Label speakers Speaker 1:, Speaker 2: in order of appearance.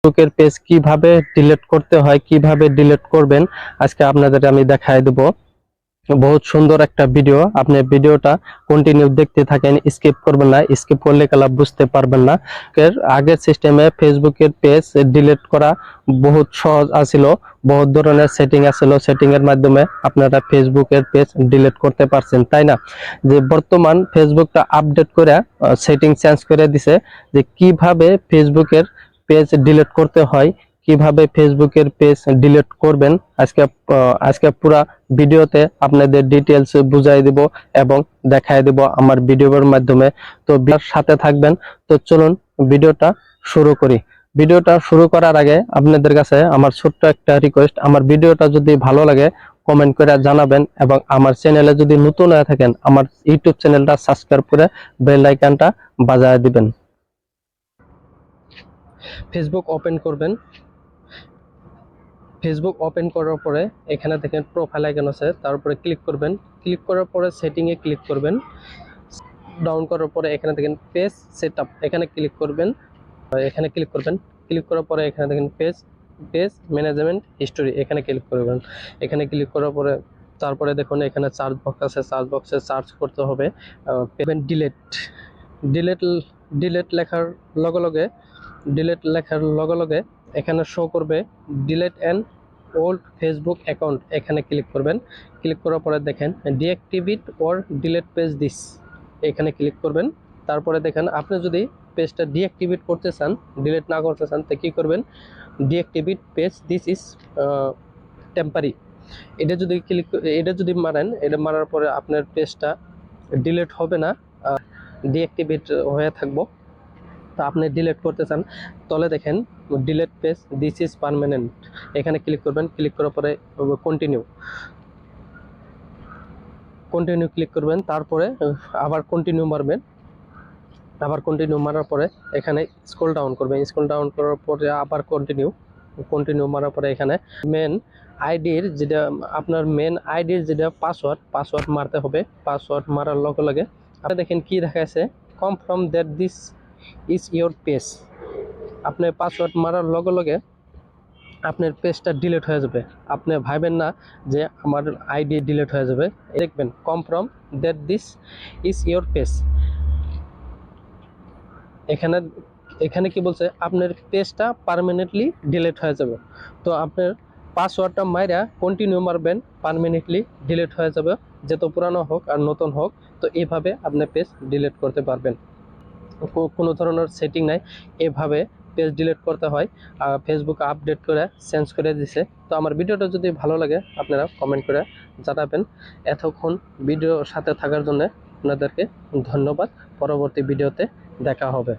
Speaker 1: ফেসবুকের পেজ কিভাবে ডিলিট করতে হয়, কিভাবে ডিলিট করবেন আজকে আপনাদের আমি দেখায় দেব। বহুত সুন্দর একটা ভিডিও, আপনি ভিডিওটা কন্টিনিউ দেখতে থাকেন, স্কিপ করবেন না, স্কিপ করলে কালা বুঝতে পারবেন না। আগের সিস্টেমে ফেসবুকের পেজ ডিলিট করা বহুত সহজ আছিল, বহুত ধরনের সেটিং আছিল, সেটিং এর মাধ্যমে আপনারা ফেসবুকের পেজ ডিলিট করতে পারছেন, তাই না? যে বর্তমান ফেসবুকটা আপডেট করে সেটিং চেঞ্জ করে দিছে, যে কিভাবে ফেসবুকের পেজ ডিলিট করতে হয়, কিভাবে ফেসবুকের পেজ ডিলিট করবেন আজকে পুরা ভিডিওতে আপনাদের ডিটেইলস বুঝাই দিব এবং দেখায় দিব আমার ভিডিওর মাধ্যমে। তো সাথে থাকবেন। তো চলুন ভিডিওটা শুরু করি। ভিডিওটা শুরু করার আগে আপনাদের কাছে আমার ছোট্ট একটা রিকোয়েস্ট, আমার ভিডিওটা যদি ভালো লাগে কমেন্ট করে জানাবেন এবং আমার চ্যানেলে যদি নতুন হয়ে থাকেন আমার ইউটিউব চ্যানেলটা সাবস্ক্রাইব করে বেল আইকনটা বাজায় দিবেন। ফেসবুক ওপেন করবেন। ফেসবুক ওপেন করার পরে এখানে দেখেন প্রোফাইল আইকন আছে, তার উপরে ক্লিক করবেন। ক্লিক করার পরে সেটিংয়ে ক্লিক করবেন। ডাউন করার পরে এখানে দেখেন পেজ সেটআপ, এখানে ক্লিক করবেন। এখানে ক্লিক করবেন। ক্লিক করার পরে এখানে দেখেন পেজ ম্যানেজমেন্ট হিস্টোরি, এখানে ক্লিক করবেন। এখানে ক্লিক করার পরে তারপরে দেখুন এখানে সার্চ বক্স আছে, সার্চ বক্সে সার্চ করতে হবে পেমেন্ট ডিলিট। ডিলিট ডিলিট লেখার লগে লগে এখানে শো করবে delete an old Facebook account, এখানে ক্লিক করবেন। ক্লিক করার পরে দেখেন deactivate or delete page this, এখানে ক্লিক করবেন। তারপরে দেখেন আপনি যদি পেজটা ডিঅ্যাক্টিভেট করতে চান, ডিলিট না করতে চান, তো কী করবেন, ডিঅ্যাক্টিভেট পেজ দিস ইজ টেম্পারি, এটা যদি মারেন, এটা মারার পরে আপনার পেজটা ডিলিট হবে না, ডিঅ্যাক্টিভেট হয়ে থাকবো। তো আপনি ডিলিট করতে চান, তলে দেখেন delete page this is permanent, এখানে ক্লিক করবেন। ক্লিক করার পরে কন্টিনিউ ক্লিক করবেন। তারপরে আবার কন্টিনিউ মারবেন। আবার কন্টিনিউ মারার পরে এখানে স্ক্রল ডাউন করবেন। স্ক্রল ডাউন করার পরে আবার কন্টিনিউ মারার পরে এখানে মেন আইডির যেটা আপনার মেন আইডির যেটা পাসওয়ার্ড মারতে হবে। পাসওয়ার্ড মারার লগে লগে আপনি দেখেন কি দেখাচ্ছে, confirm that this is your page. আপনি পাসওয়ার্ড মারার লগে লগে আপনার পেজটা ডিলিট হয়ে যাবে। আপনি ভাবেন না যে আমার আইডি ডিলিট হয়ে যাবে, দেখবেন confirm that this is your page. এখানে কি বলছে, আপনার পেজটা পার্মানেন্টলি ডিলিট হয়ে যাবে। তো আপনার পাসওয়ার্ডটা মাইরা কন্টিনিউ মারবেন, পার্মানেন্টলি ডিলিট হয়ে যাবে, যত পুরানো হোক আর নতুন হোক। তো এইভাবে আপনি পেজ ডিলিট করতে পারবেন, কোনো ধরনের সেটিং নাই, এভাবে পেজ ডিলিট করতে হয়। আর ফেসবুক আপডেট করে চেঞ্জ করে দিছে। তো আমার ভিডিওটা যদি ভালো লাগে আপনারা কমেন্ট করে জানাবেন। এতক্ষণ ভিডিওর সাথে থাকার জন্য আপনাদেরকে ধন্যবাদ। পরবর্তী ভিডিওতে দেখা হবে।